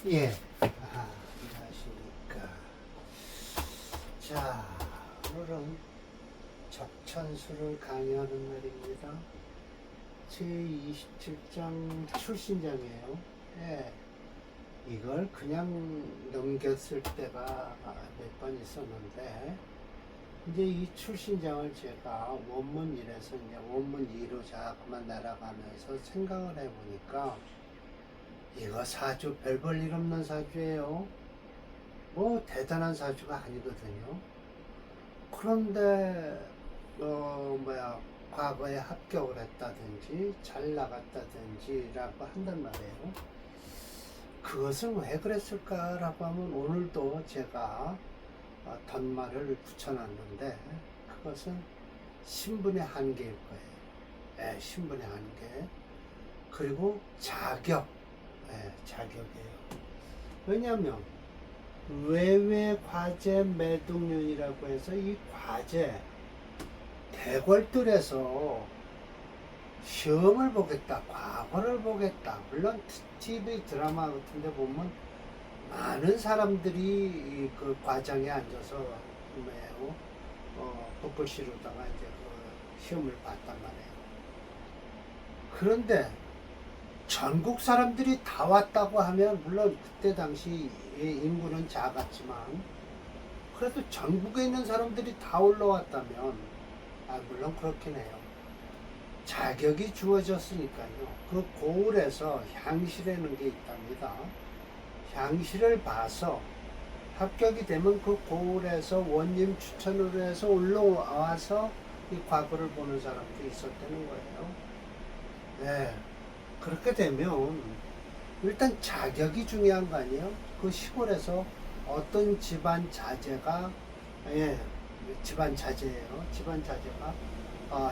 예. 안녕하십니까. 자, 오늘은 적천수를 강의하는 날입니다. 제27장 출신장이에요. 예. 이걸 그냥 넘겼을 때가 몇 번 있었는데, 이제 이 출신장을 제가 원문 1에서 이제 원문 2로 자꾸만 날아가면서 생각을 해보니까, 이거 사주 별 볼 일 없는 사주예요. 뭐 대단한 사주가 아니거든요. 그런데 과거에 합격을 했다든지 잘 나갔다든지라고 한단 말이에요. 그것은 왜 그랬을까라고 하면 오늘도 제가 덧말을 붙여놨는데, 그것은 신분의 한계일 거예요. 예, 신분의 한계. 그리고 자격. 예, 자격이에요. 왜냐하면 외외 과제 매독년이라고 해서 이 과제 대궐들에서 시험을 보겠다, 과거를 보겠다. 물론 TV 드라마 같은 데 보면 많은 사람들이 그 과장에 앉아서 붓글 시르다가 이제 그 시험을 봤단 말이에요. 그런데 전국 사람들이 다 왔다고 하면, 물론 그때 당시 인구는 작았지만 그래도 전국에 있는 사람들이 다 올라왔다면, 물론 그렇긴 해요. 자격이 주어졌으니까요. 그 고을에서 향실이라는 게 있답니다. 향실을 봐서 합격이 되면 그 고을에서 원님 추천으로 해서 올라와서 이 과거를 보는 사람도 있었다는 거예요. 네. 그렇게 되면 일단 자격이 중요한 거 아니에요? 그 시골에서 어떤 집안 자제가, 예, 집안 자제예요. 집안 자제가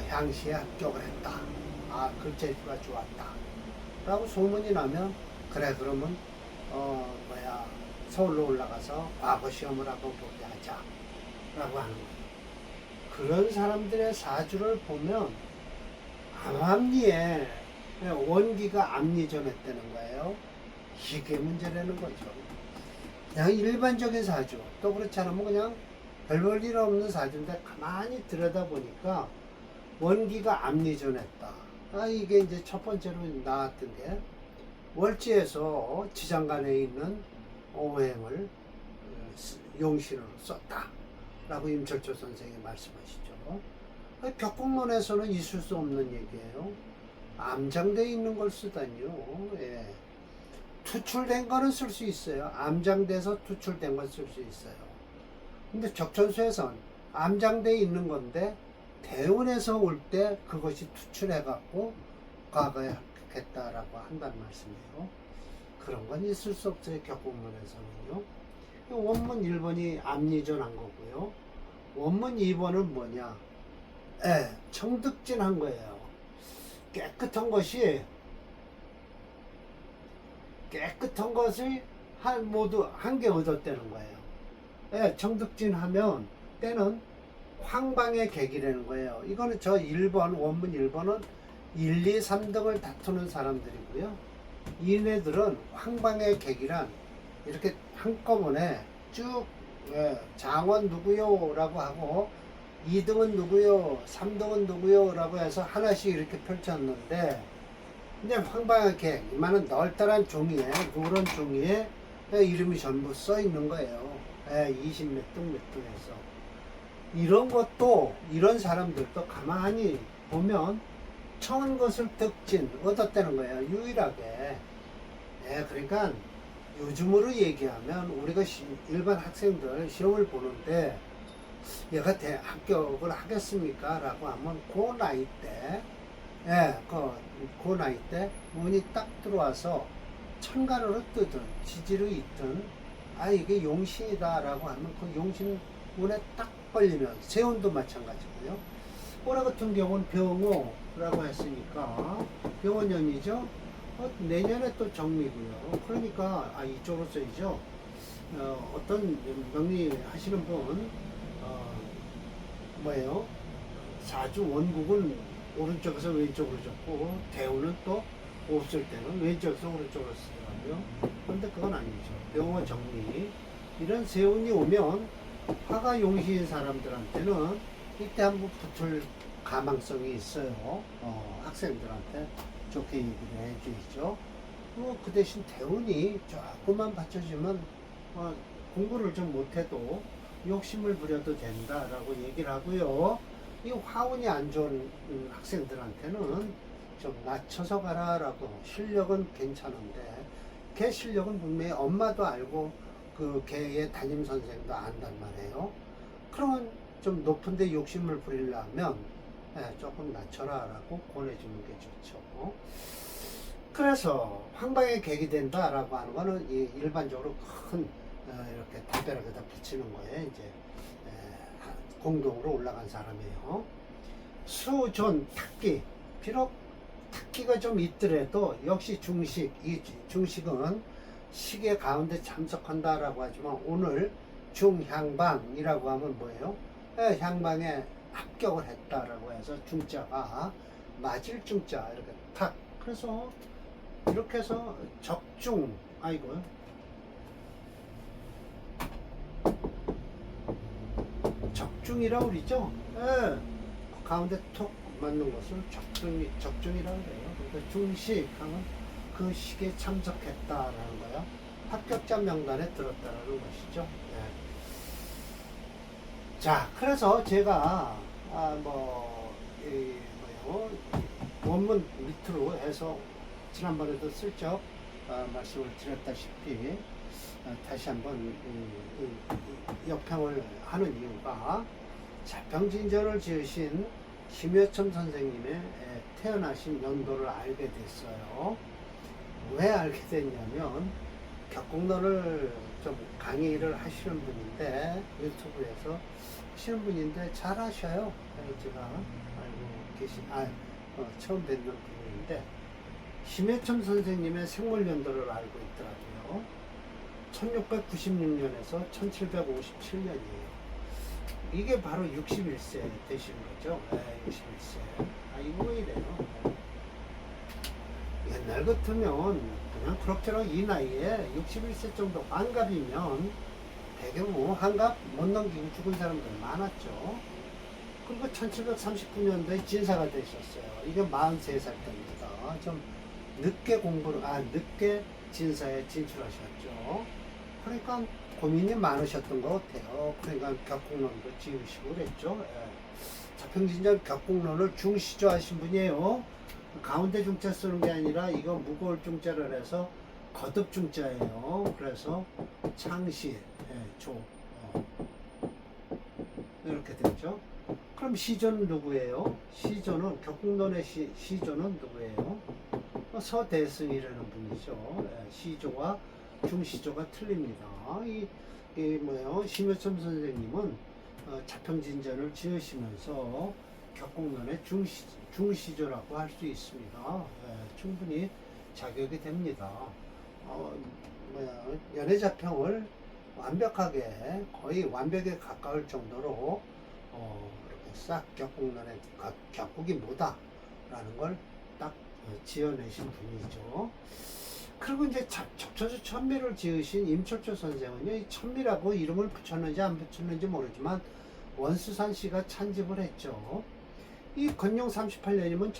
향시에 합격을 했다. 글재주가 좋았다. 라고 소문이 나면, 그래, 그러면 서울로 올라가서 과거 시험을 한번 보게 하자. 라고 하는 거예요. 그런 사람들의 사주를 보면 암암리에 원기가 암리전했다는 거예요. 이게 문제라는 거죠. 그냥 일반적인 사주, 또 그렇지 않으면 그냥 별 볼 일 없는 사주인데, 가만히 들여다보니까 원기가 암리전했다. 이게 이제 첫 번째로 나왔던 게, 월지에서 지장간에 있는 오행을 용신으로 썼다 라고 임철조 선생이 말씀하시죠. 벽공론에서는 있을 수 없는 얘기예요. 암장되어 있는 걸 쓰다니요. 예. 투출된 거는 쓸 수 있어요. 암장돼서 투출된 걸 쓸 수 있어요. 근데 적천수에선 암장되어 있는 건데 대운에서 올 때 그것이 투출해갖고 과거에 합격했다라고 한다는 말씀이에요. 그런 건 있을 수 없어요. 격공론에서는요. 원문 1번이 암리전한 거고요. 원문 2번은 뭐냐? 예, 청득진한 거예요. 깨끗한 것이, 깨끗한 것을 모두 한 개 얻었다는 거예요. 예, 청득진하면 때는 황방의 객이라는 거예요. 이거는 저 1번, 원문 1번은 1, 2, 3등을 다투는 사람들이고요. 얘네들은 황방의 객이란 이렇게 한꺼번에 쭉, 장원 누구요? 라고 하고, 2등은 누구요? 3등은 누구요? 라고 해서 하나씩 이렇게 펼쳤는데, 이제 황방의 객, 이만한 널따란 종이에, 노란 종이에 이름이 전부 써 있는 거예요. 20 몇 등 몇 등에서. 이런 것도, 이런 사람들도 가만히 보면 청한 것을 득진 얻었다는 거예요. 유일하게. 그러니까 요즘으로 얘기하면 우리가 일반 학생들 시험을 보는데, 얘가 합격을 하겠습니까? 라고 하면 그 나이 때, 그 나이 때 운이 딱 들어와서 천간으로 뜨든 지지로 있든, 이게 용신이다 라고 하면 그 용신 운에 딱 걸리면, 세운도 마찬가지고요. 올해 같은 경우는 병호라고 했으니까 병원년이죠. 내년에 또 정미고요. 그러니까 이쪽으로 써야죠. 어떤 명리 하시는 분 사주 원국은 오른쪽에서 왼쪽으로 접고, 대우는 또 없을 때는 왼쪽에서 오른쪽으로 쓰더라고요. 근데 그건 아니죠. 명호 정리. 이런 세운이 오면 화가 용시인 사람들한테는 이때 한번 붙을 가망성이 있어요. 학생들한테 좋게 얘기를 해주죠. 그 대신 대운이 조금만 받쳐주면 공부를 좀 못해도 욕심을 부려도 된다라고 얘기를 하고요. 이 화운이 안 좋은 학생들한테는 좀 낮춰서 가라라고. 실력은 괜찮은데 걔 실력은 분명히 엄마도 알고 그 걔의 담임 선생도 안단 말이에요. 그러면 좀 높은데 욕심을 부리려면 조금 낮춰라라고 권해주는 게 좋죠. 그래서 황방에 객이 된다라고 하는 거는 일반적으로 큰 이렇게 담벼락에다 붙이는 거예요. 이제 공동으로 올라간 사람이에요. 수존 탁기. 비록 탁기가 좀 있더라도 역시 중식. 이 중식은 시계 가운데 참석한다라고 하지만 오늘 중향방이라고 하면 뭐예요? 향방에 합격을 했다라고 해서 중자가 맞을 중자 이렇게 탁. 그래서 이렇게 해서 적중. 아이고. 적중이라고 그러죠? 가운데 톡 맞는 것을 적중이라고 그래요. 그러니까 중식하면 그 식에 참석했다라는 거예요. 합격자 명단에 들었다라는 것이죠. 자, 그래서 제가 원문 밑으로 해서 지난번에도 슬쩍 말씀을 드렸다시피 다시 한번 역평을 하는 이유가 자평진전을 지으신 심여첨 선생님의 태어나신 연도를 알게 됐어요. 왜 알게 됐냐면 격공론을 좀 강의를 하시는 분인데 유튜브에서 하시는 분인데 잘 하셔요. 제가 알고 계신 처음 뵙는 분인데 심여첨 선생님의 생물연도를 알고 있더라고요. 1696년에서 1757년이에요. 이게 바로 61세 되신 거죠. 61세. 이거 이래요. 옛날 같으면 그냥 그럭저럭 이 나이에 61세 정도 환갑이면 배경우 환갑 못 넘기고 죽은 사람들 많았죠. 그리고 1739년도에 진사가 되셨어요. 이게 43살 때입니다. 좀 늦게 늦게 진사에 진출하셨죠. 그러니까 고민이 많으셨던 것 같아요. 그러니까 격공론도 지으시고 그랬죠. 자평진전 격공론을 중시조 하신 분이에요. 가운데 중자 쓰는 게 아니라 이거 무거울 중자를 해서 거듭 중자예요. 그래서 창시, 조 이렇게 되죠. 그럼 시조는 누구예요? 시조는 격공론의 시조는 누구예요? 서대승이라는 분이죠. 시조와 중시조가 틀립니다. 심여첨 선생님은 자평진전을 지으시면서 격공론의 중시조라고 할 수 있습니다. 충분히 자격이 됩니다. 연해자평을 완벽하게 거의 완벽에 가까울 정도로 이렇게 싹 격공론의 격국이 뭐다라는 걸 딱 지어내신 분이죠. 그리고 이제 적초조 천미를 지으신 임철조 선생은요, 이 천미라고 이름을 붙였는지 안 붙였는지 모르지만 원수산씨가 찬집을 했죠. 이 건용 38년이면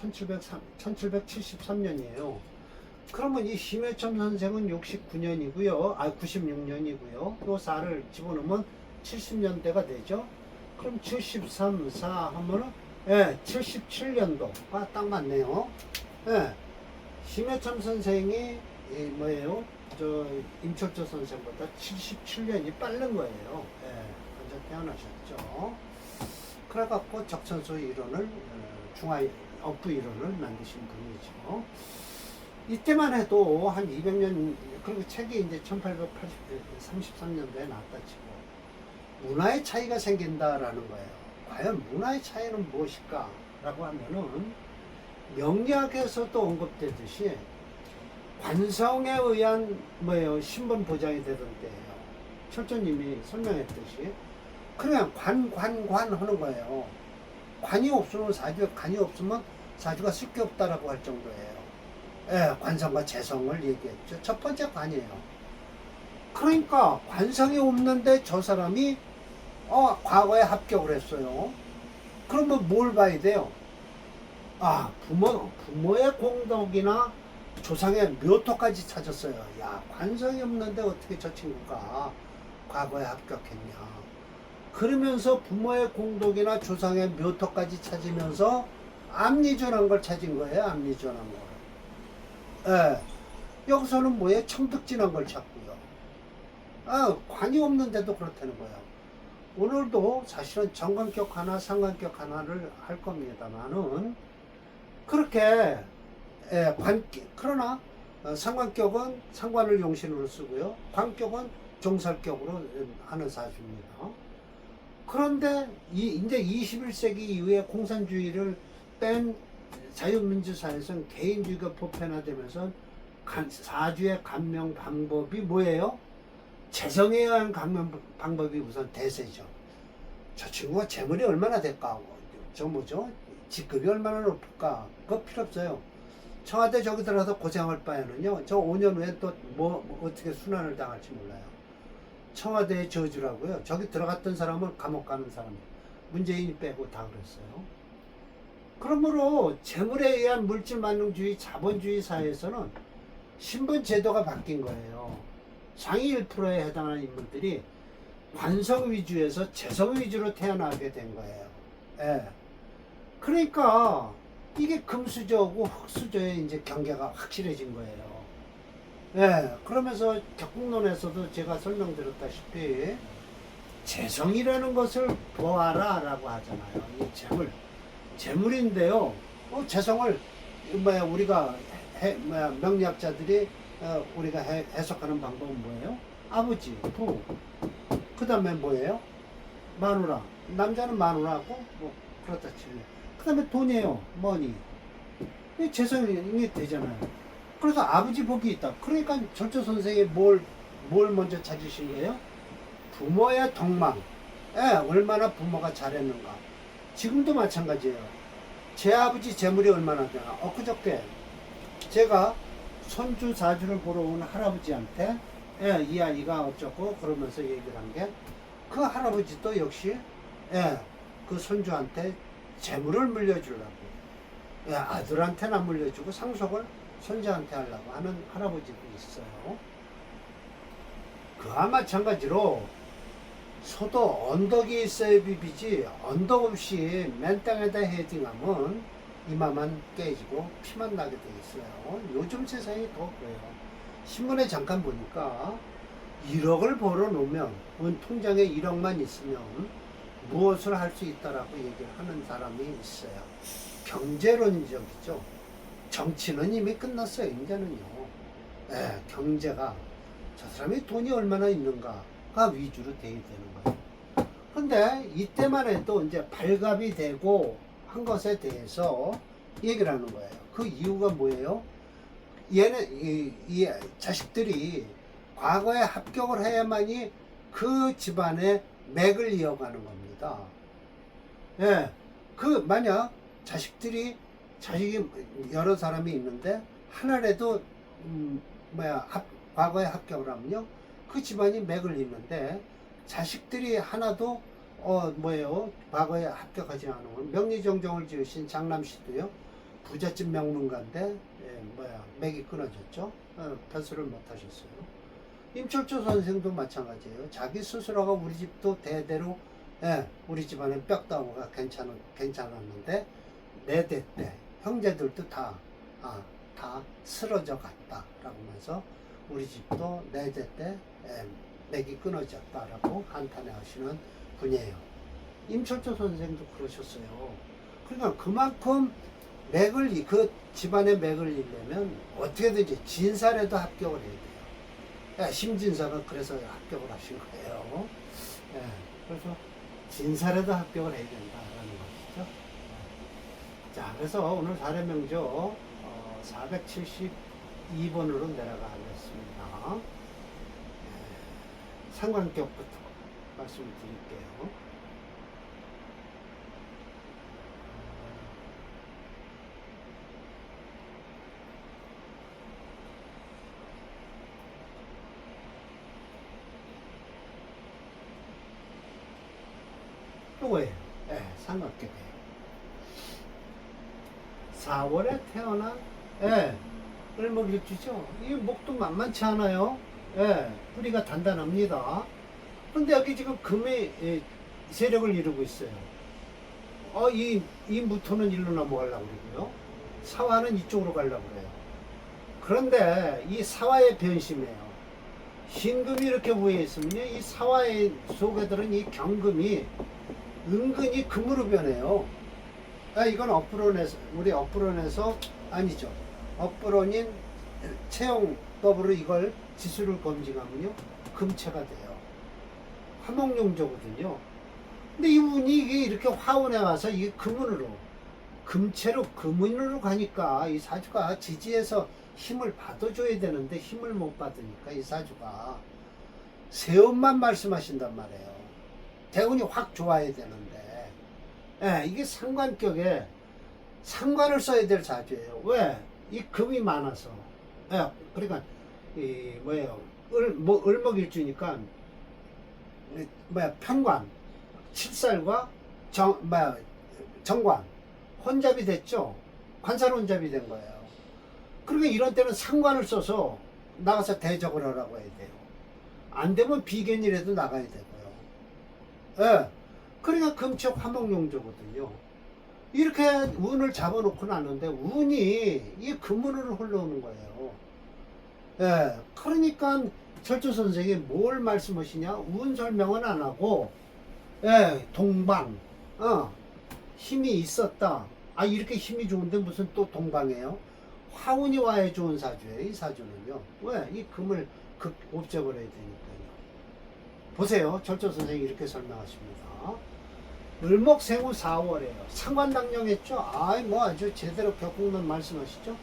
1773년이에요. 그러면 이 심여첨 선생은 69년이고요. 96년이고요. 요 4를 집어넣으면 70년대가 되죠. 그럼 73, 4 하면은 77년도가 딱 맞네요. 심여첨 선생이 임철조 선생보다 77년이 빠른 거예요. 먼저 태어나셨죠. 그래갖고 적천소 이론을 업부 이론을 만드신 분이죠. 이때만 해도 한 200년, 그리고 책이 이제 1833년도에 나왔다 치고 문화의 차이가 생긴다라는 거예요. 과연 문화의 차이는 무엇일까? 라고 하면은 명리학에서도 언급되듯이 관성에 의한 신분 보장이 되던 때예요. 철조님이 설명했듯이 그냥 관 하는 거예요. 관이 없으면 사주, 관이 없으면 사주가 쓸 게 없다라고 할 정도예요. 관성과 재성을 얘기했죠. 첫 번째 관이에요. 그러니까 관성이 없는데 저 사람이 과거에 합격을 했어요. 그러면 뭘 봐야 돼요? 부모의 공덕이나 조상의 묘토까지 찾았어요. 야, 관성이 없는데 어떻게 저 친구가 과거에 합격했냐. 그러면서 부모의 공덕이나 조상의 묘토까지 찾으면서 암리존한 걸 찾은 거예요. 암리존한 걸. 예. 여기서는 뭐예요? 청득진한 걸 찾고요. 관이 없는데도 그렇다는 거예요. 오늘도 사실은 정관격 하나, 상관격 하나를 할 겁니다만은 그렇게 그러나 상관격은 상관을 용신으로 쓰고요. 관격은 종살격으로 하는 사주입니다. 그런데 이제 21세기 이후에 공산주의를 뺀 자유민주사회에서는 개인주의가 보편화되면서 사주의 감명 방법이 뭐예요? 재성에 의한 감명 방법이 우선 대세죠. 저 친구가 재물이 얼마나 될까? 저 뭐죠? 직급이 얼마나 높을까? 그거 필요 없어요. 청와대 저기 들어가서 고생할 바에는요, 저 5년 후에 또 어떻게 순환을 당할지 몰라요. 청와대의 저주라고요. 저기 들어갔던 사람은 감옥 가는 사람, 문재인이 빼고 다 그랬어요. 그러므로 재물에 의한 물질만능주의, 자본주의 사회에서는 신분 제도가 바뀐 거예요. 상위 1%에 해당하는 인물들이 관성 위주에서 재성 위주로 태어나게 된 거예요. 예. 그러니까 이게 금수저하고 흑수저의 이제 경계가 확실해진 거예요. 예. 그러면서 격국론에서도 제가 설명드렸다시피 재성이라는 것을 보아라 라고 하잖아요. 이 재물인데요. 재성을 우리가 명리학자들이 우리가 해석하는 방법은 뭐예요? 아버지, 부. 그 다음에 뭐예요? 마누라. 남자는 마누라고 그렇다 치면. 그 다음에 돈이에요. 머니. 재성이 되잖아요. 그래서 아버지 복이 있다. 그러니까 절조 선생이 뭘 먼저 찾으신 거예요? 부모의 덕망. 얼마나 부모가 잘했는가. 지금도 마찬가지예요. 제 아버지 재물이 얼마나 되나. 그저께 제가 손주 사주를 보러 온 할아버지한테 이 아이가 어쩌고 그러면서 얘기를 한 게, 그 할아버지도 역시 그 손주한테 재물을 물려주려고 아들한테나 물려주고 상속을 손자한테 하려고 하는 할아버지도 있어요. 그와 마찬가지로 소도 언덕이 있어야 비비지, 언덕 없이 맨 땅에다 헤딩하면 이마만 깨지고 피만 나게 돼 있어요. 요즘 세상이 더 그래요. 신문에 잠깐 보니까 1억을 벌어 놓으면, 통장에 1억만 있으면 무엇을 할 수 있다라고 얘기를 하는 사람이 있어요. 경제론적이죠. 정치는 이미 끝났어요. 이제는요. 경제가 저 사람이 돈이 얼마나 있는가가 위주로 돼야 되는 거예요. 근데 이때만 해도 이제 발갑이 되고 한 것에 대해서 얘기를 하는 거예요. 그 이유가 뭐예요? 이 자식들이 과거에 합격을 해야만이 그 집안의 맥을 이어가는 겁니다. 만약 자식이 여러 사람이 있는데 하나라도 과거에 합격을 하면요, 그 집안이 맥을 잇는데, 자식들이 하나도 과거에 합격하지 않은, 명리정정을 지으신 장남씨도요, 부잣집 명문가인데 맥이 끊어졌죠. 별수를 못 하셨어요. 임철조 선생도 마찬가지예요. 자기 스스로가 우리 집도 대대로 우리 집안에 뼈다구가 괜찮았는데 4대 때 형제들도 다 쓰러져 갔다라고 하면서 우리 집도 4대 때 맥이 끊어졌다라고 한탄해 하시는 분이에요. 임철조 선생도 그러셨어요. 그러니까 그만큼 그 집안의 맥을 잇려면 어떻게든지 진사라도 합격을 해야 돼요. 심진사가 그래서 합격을 하신 거예요. 그래서 진사라도 합격을 해야 된다라는 것이죠. 자, 그래서 오늘 사례명조 472번으로 내려가겠습니다. 상관격부터 말씀을 드릴게요. 요거예요. 예, 삼각격에 4월에 태어난 예, 을목일주죠. 이 목도 만만치 않아요. 예, 뿌리가 단단합니다. 근데 여기 지금 금의 세력을 이루고 있어요. 이 무토는 일로 넘어가려고 그러고요. 사화는 이쪽으로 가려고 그래요. 그런데 이 사화의 변심이에요. 신금이 이렇게 위에 있으면요, 이 사화의 속에 들은 이 경금이 은근히 금으로 변해요. 이건 업브론에서, 우리 업브론에서 아니죠. 업브론인 채용법으로 이걸 지수를 검증하면요, 금체가 돼요. 화목용조거든요. 근데 이 운이 이렇게 화운에 와서 이게 금운으로, 금체로 금운으로 가니까 이 사주가 지지해서 힘을 받아줘야 되는데 힘을 못 받으니까 이 사주가 세운만 말씀하신단 말이에요. 대운이 확 좋아야 되는데, 예, 이게 상관격에 상관을 써야 될 사주예요. 왜? 이 금이 많아서. 예, 그러니까 이 뭐예요? 을목일주니까 편관, 칠살과 정관 혼잡이 됐죠. 관살 혼잡이 된 거예요. 그러니까 이런 때는 상관을 써서 나가서 대적을 하라고 해야 돼요. 안 되면 비견이라도 나가야 되고요. 예. 그러니까 금체 화목용조거든요. 이렇게 운을 잡아놓고 나는데 운이 이 금운으로 흘러오는 거예요. 예. 그러니까 철조 선생이 뭘 말씀하시냐? 운 설명은 안 하고, 예, 동방, 힘이 있었다. 이렇게 힘이 좋은데 무슨 또 동방이에요? 화운이 와야 좋은 사주예요. 이 사주는요. 왜? 이 금을 옵저버려야 되니까요. 보세요. 철조 선생이 이렇게 설명하십니다. 을목생후 4월이에요. 상관당령했죠? 뭐 아주 제대로 격국론 말씀하시죠?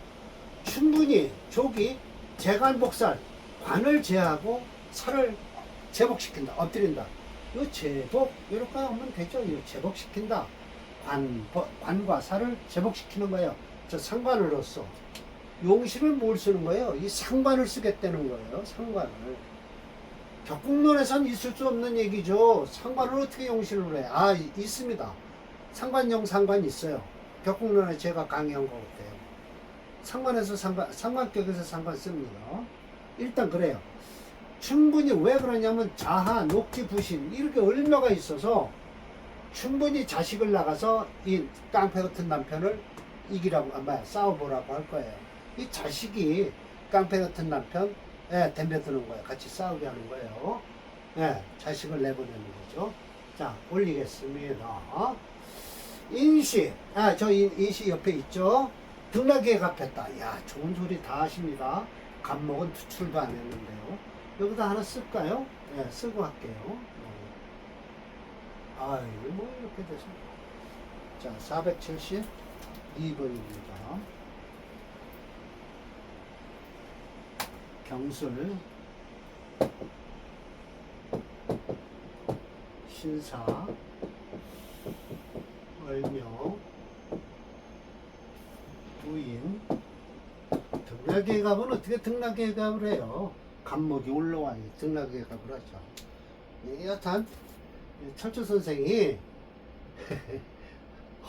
충분히 조기, 재관복살, 관을 제하고 살을 제복시킨다. 엎드린다. 이 제복, 이렇게 하면 되죠. 이 제복시킨다. 관과 살을 제복시키는 거예요. 저 상관으로서. 용신을 뭘 쓰는 거예요? 이 상관을 쓰겠다는 거예요. 상관을. 격국론에선 있을 수 없는 얘기죠. 상관을 어떻게 용신을 해? 있습니다. 상관용 상관 있어요. 격국론에 제가 강의한 것 같아요. 상관에서 상관격에서 상관 씁니다. 일단 그래요. 충분히 왜 그러냐면 자하, 녹지, 부신 이렇게 을묘가 있어서 충분히 자식을 나가서 이 깡패 같은 남편을 이기라고, 싸워보라고 할 거예요. 이 자식이 깡패 같은 남편, 덤벼드는 거예요. 같이 싸우게 하는 거예요. 자식을 내보내는 거죠. 자, 올리겠습니다. 인시, 저 인시 옆에 있죠. 등락에 갚했다. 야, 좋은 소리 다 하십니다. 간목은 투출도 안 했는데요. 여기다 하나 쓸까요? 쓰고 할게요. 이거 뭐 이렇게 돼서. 자, 472번입니다. 경술, 신사, 을묘, 부인. 등락계갑은 어떻게 등락계갑을 해요? 간목이 올라와야 등락계갑을 하죠. 여튼 철조 선생이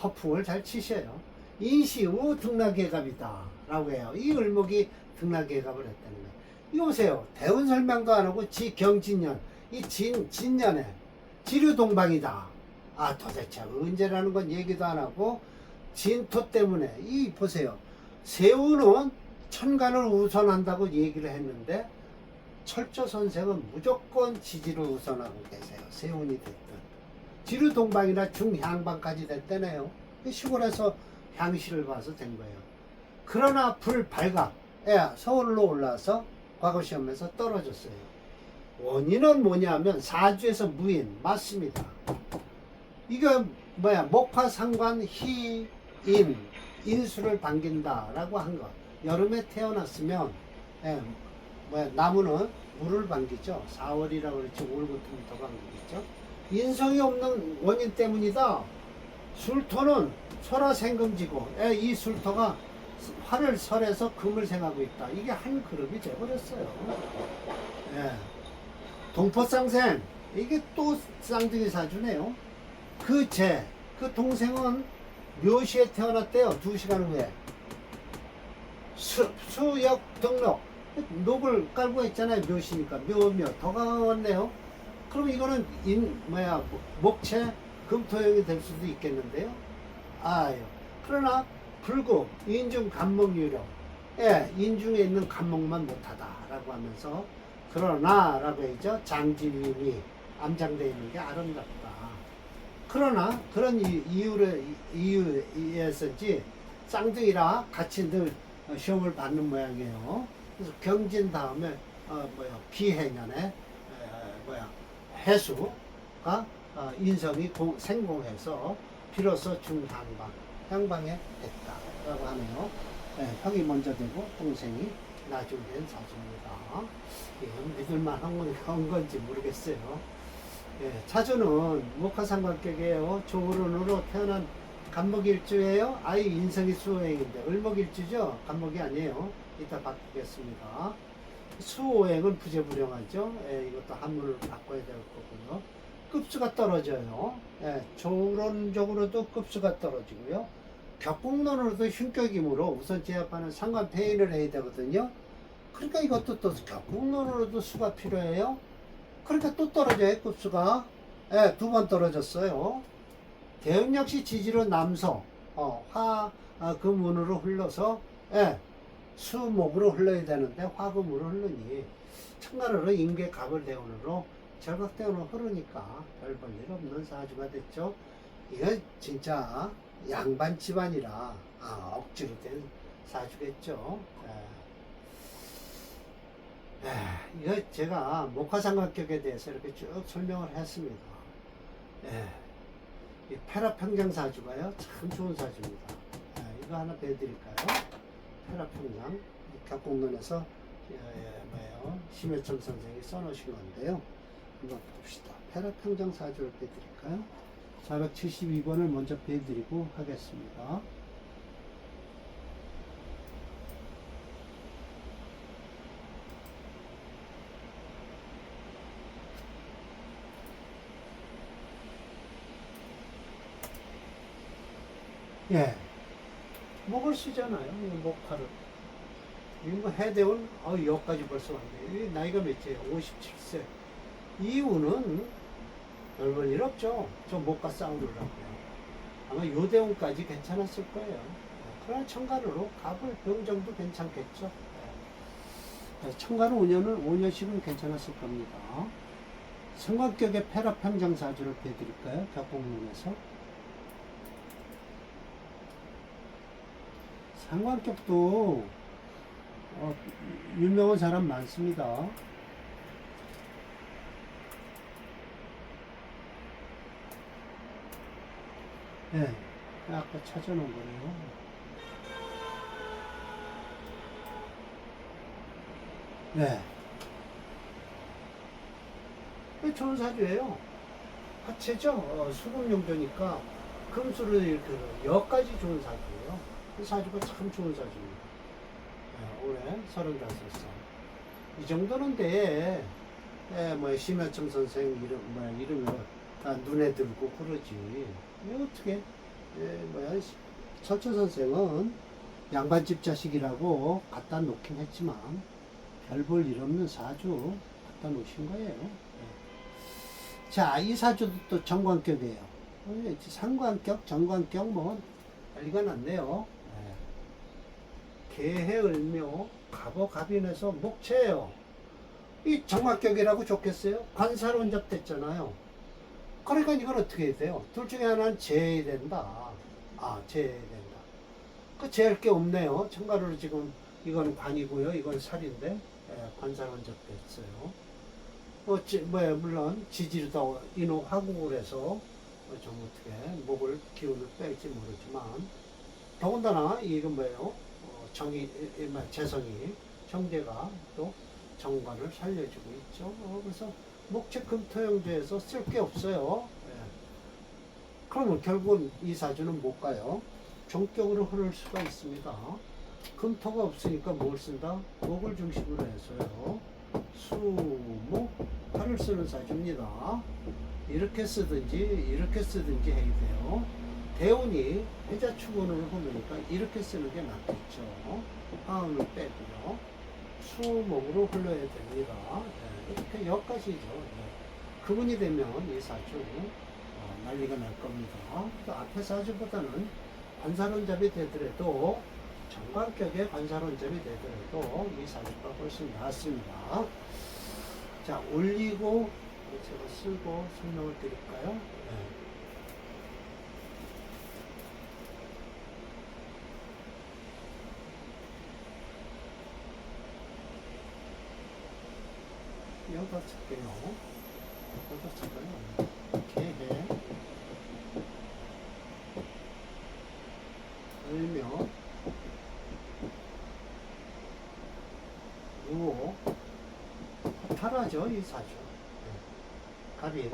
허풍을 잘 치셔요. 인시후 등락계갑이다 라고 해요. 이 을목이 등락계갑을 했다는 거예요. 이거 보세요. 대운 설명도 안 하고 지경진년, 이 진년에 지류동방이다. 도대체 언제라는 건 얘기도 안 하고 진토 때문에 이 보세요. 세운은 천간을 우선한다고 얘기를 했는데 철조 선생은 무조건 지지를 우선하고 계세요. 세운이 됐든 지류동방이나 중향방까지 됐다네요. 시골에서 향시를 봐서 된 거예요. 그러나 불발각, 서울로 올라와서 과거 시험에서 떨어졌어요. 원인은 뭐냐면 사주에서 무인 맞습니다. 이거 목화상관 희인 인수를 반긴다라고 한 것. 여름에 태어났으면 나무는 물을 반기죠. 4월이라고 그랬죠. 5월부터 반기겠죠. 인성이 없는 원인 때문이다. 술토는 설화생금지고 이 술토가 화를 설해서 금을 생하고 있다. 이게 한 그룹이 돼버렸어요. 동포쌍생 이게 또 쌍둥이 사주네요. 그 동생은 묘시에 태어났대요. 2시간 후에. 수역 등록. 녹을 깔고 있잖아요. 묘시니까. 묘. 더 가까웠네요. 그럼 이거는 목체 금토형이 될 수도 있겠는데요. 아유. 그러나 불급, 인중 간목유령. 예, 인중에 있는 간목만 못하다라고 하면서 그러나 라고 했죠. 장지림이 암장되어 있는 게 아름답다. 그러나 그런 이유에서인지 쌍둥이라 같이 늘 시험을 받는 모양이에요. 그래서 경진 다음에 비해년에 해수가 인성이 생공해서 비로소 중향방 향방에 됐다라고 하네요. 형이 먼저 되고 동생이 나중에 된 사주입니다. 이건 믿을만한 건지 모르겠어요. 사주는 목화상관격이에요. 조울운으로 태어난 간목일주예요. 아이 인성이 수호행인데 을목일주죠. 간목이 아니에요. 이따 바꾸겠습니다. 수호행은 부재불량하죠. 이것도 한문을 바꿔야 될 거고요. 급수가 떨어져요. 조론적으로도 급수가 떨어지고요. 격국론으로도 흉격이므로 우선 제압하는 상관 폐인을 해야 되거든요. 그러니까 이것도 또 격국론으로도 수가 필요해요. 그러니까 또 떨어져요. 급수가 2번 떨어졌어요. 대응 역시 지지로 남서 화금운으로 흘러서 수목으로 흘러야 되는데 화금으로 흐르니 청가로로 임계갑을 대운으로 절각대운으로 흐르니까 별 볼 일 없는 사주가 됐죠. 이거 진짜 양반 집안이라 억지로 된 사주겠죠. 이거 제가 목화상관격에 대해서 이렇게 쭉 설명을 했습니다. 이 페라평장 사주가요 참 좋은 사주입니다. 이거 하나 배워드릴까요? 페라평장 격국론에서 심해철 선생이 써놓으신 건데요. 한번 봅시다. 페라평장 사주를 배워드릴까요? 472번을 먼저 배워드리고 하겠습니다. 목을 쓰잖아요. 목화를. 이거 해대운, 여기까지 벌써 왔네. 나이가 몇이에요? 57세. 이유는 별볼 일 없죠. 저 목과 싸우느라고요. 아마 요대운까지 괜찮았을 거예요. 그러나 청가루로 갑을 병정도 괜찮겠죠. 청가루 5년씩은 괜찮았을 겁니다. 성관격의 페라평장 사주를 배드릴까요? 격국론에서. 상관격도 유명한 사람 많습니다. 아까 찾아놓은 거네요. 좋은 사주예요. 화채죠. 수금용조니까 금수를 이렇게 여기까지 좋은 사주예요. 이 사주가 참 좋은 사주입니다. 올해 35살. 이 정도는 돼. 심해청 선생 이러면 눈에 들고 그러지. 어떻게, 철천 선생은 양반집 자식이라고 갖다 놓긴 했지만, 별 볼 일 없는 사주 갖다 놓으신 거예요. 자, 이 사주도 또 정관격이에요. 상관격, 정관격, 난리가 났네요. 개해을묘, 갑오갑인에서 목체예요. 이 정관격이라고 좋겠어요? 관사론적 됐잖아요. 그러니까 이건 어떻게 해야 돼요? 둘 중에 하나는 제해야 된다. 제해야 된다. 제할 게 없네요. 청가루로 지금 이건 관이고요. 이건 살인데 관사론적 됐어요. 물론 지지르다 인호 화국을 해서 좀 어떻게 목을 기운을 뺄지 모르지만 더군다나 이건 재성이 정제가 또 정관을 살려주고 있죠. 그래서 목체 금토형제에서 쓸 게 없어요. 그러면 결국은 이 사주는 못 가요. 종격으로 흐를 수가 있습니다. 금토가 없으니까 뭘 쓴다? 목을 중심으로 해서요. 수목, 화를 쓰는 사주입니다. 이렇게 쓰든지 이렇게 쓰든지 해야 돼요. 대운이 해자축운으로 보니까 이렇게 쓰는 게 낫겠죠. 화음을 빼고요. 수목으로 흘러야 됩니다. 네, 이렇게 여기까지죠. 네. 그분이 되면 이 사주 난리가 날 겁니다. 또 앞에 사주보다는 관사론잡이 되더라도 정관격의 관사론잡이 되더라도 이 사주가 훨씬 낫습니다. 자, 올리고 제가 쓰고 설명을 드릴까요? 네. 여기다 쓸게요. 여기다 쓸까요? 개해 을며 무호 탈하죠 이 사주. 네. 갑이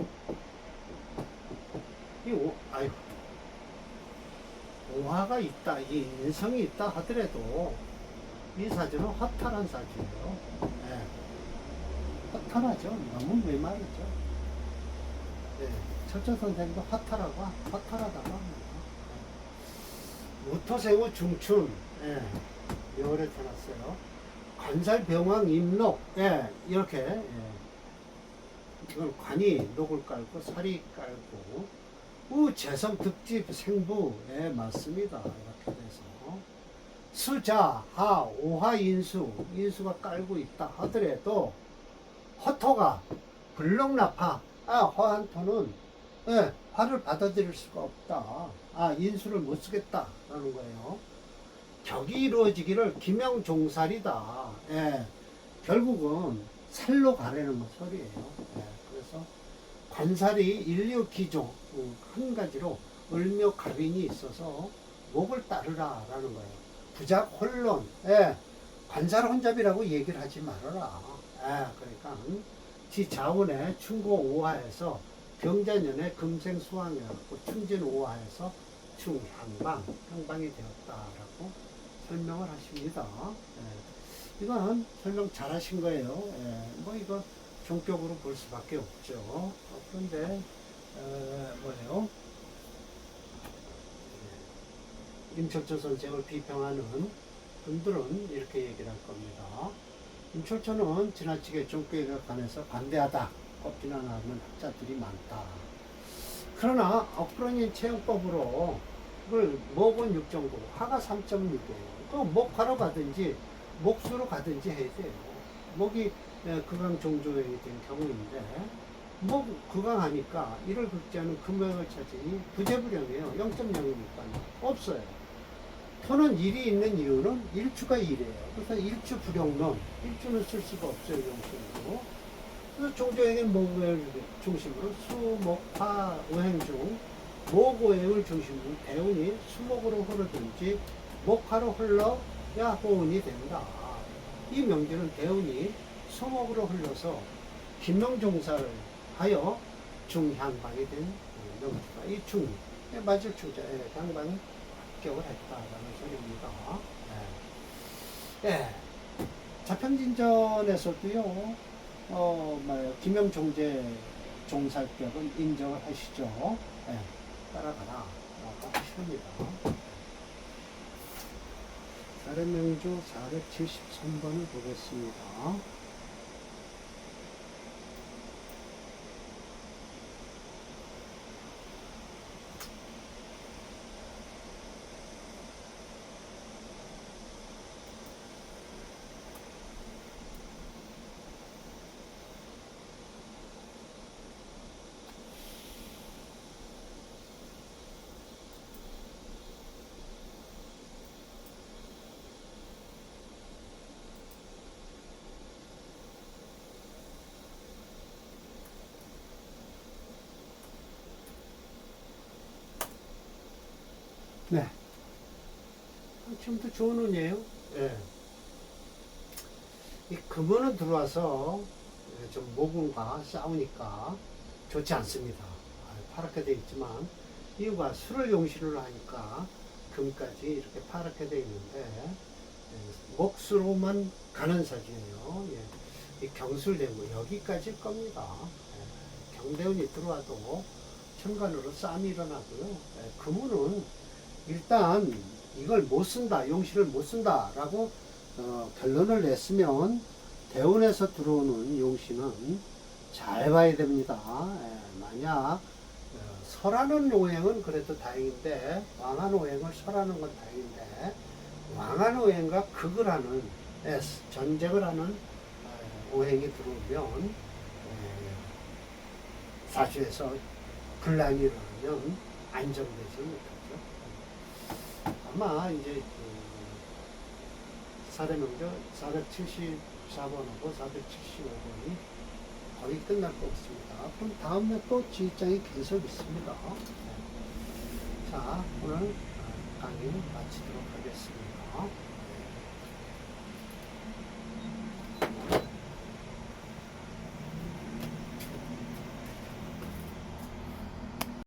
아이고 오화가 있다, 이 인성이 있다 하더라도 이 사주는 허탈한 사주예요. 네. 허탈하죠. 너무 메마르죠. 네. 철저 선생도 허탈하다고 합니다. 무토세우 중춘, 예, 묘를 태어났어요. 관살 병왕 임록, 예, 이렇게, 예. 이건 관이 녹을 깔고 살이 깔고 재성 득집 생부, 예, 맞습니다. 이렇게 돼서 수자 하 오하 인수가 깔고 있다 하더라도 허토가 불록나파, 화한 토는, 예, 화를 받아들일 수가 없다. 인수를 못 쓰겠다라는 거예요. 격이 이루어지기를 기명종살이다. 예, 결국은 살로 가려는 소리예요. 예, 그래서 관살이 일류기종, 한 가지로 을묘갑인이 있어서 목을 따르라라는 거예요. 부작 혼론, 예, 관살 혼잡이라고 얘기를 하지 말아라. 예, 그러니까 지 자운의 충고 오화에서 병자년에 금생 수왕이었고 충진 오화에서 충향방이 되었다라고 설명을 하십니다. 예. 이건 설명 잘 하신 거예요. 예. 뭐 이거 종격으로 볼 수밖에 없죠. 그런데 뭐예요? 임철초 선생을 비평하는 분들은 이렇게 얘기를 할 겁니다. 임철초는 지나치게 종교에 관해서 관대하다, 비난하는 학자들이 많다. 그러나 어프로닌 체형법으로 그걸 목은 6.9, 화가 3.6이에요. 또 목화로 가든지 목수로 가든지 해야 돼요. 목이 극강 종조형이 된 경우인데 목 극강하니까 이를 극지하는 금액을 찾으니 부재불량이에요. 0.0이니까 없어요. 토는 일이 있는 이유는 일주가 일이에요. 그래서 일주 불용론, 일주는 쓸 수가 없어요. 용수로. 그래서 종조행은 목오행을 중심으로 수, 목, 화, 오행 중 목오행을 중심으로 대운이 수목으로 흐르든지 목화로 흘러야 호운이 된다. 이 명제는 대운이 수목으로 흘러서 김명종사를 하여 중향방이 된 명제가 이 중, 맞을 충자의 향방이 합격을 했다라는 소리입니다. 예. 자평진전에서도요, 김영종제 종살격은 인정을 하시죠. 예, 따라가라. 하십니다. 다른 명조 473번을 보겠습니다. 네. 지금도 좋은 운이에요. 예. 이 금은은 들어와서 좀 모금과 싸우니까 좋지 않습니다. 파랗게 되어 있지만 이유가 수를 용신으로 하니까 금까지 이렇게 파랗게 되어 있는데 목수로만 가는 사주예요. 이 경술되고 여기까지일 겁니다. 정대운이 들어와도 천간으로 싸움이 일어나고요. 예, 금운은 일단 이걸 못 쓴다, 용신을 못 쓴다라고 결론을 냈으면 대운에서 들어오는 용신은 잘 봐야 됩니다. 예, 만약 설하는 오행은 그래도 다행인데 왕한 오행을 설하는 건 다행인데 왕한 오행과 극을 하는 전쟁을 하는 오행이 들어오면 사주에서 분란이 일어나면 안정되지 못하죠. 아마 이제 사례명절 474번하고 475번이 거의 끝날 것 같습니다. 그럼 다음에 또 지휘장이 계속 있습니다. 자, 오늘 강의 마치도록 하겠습니다.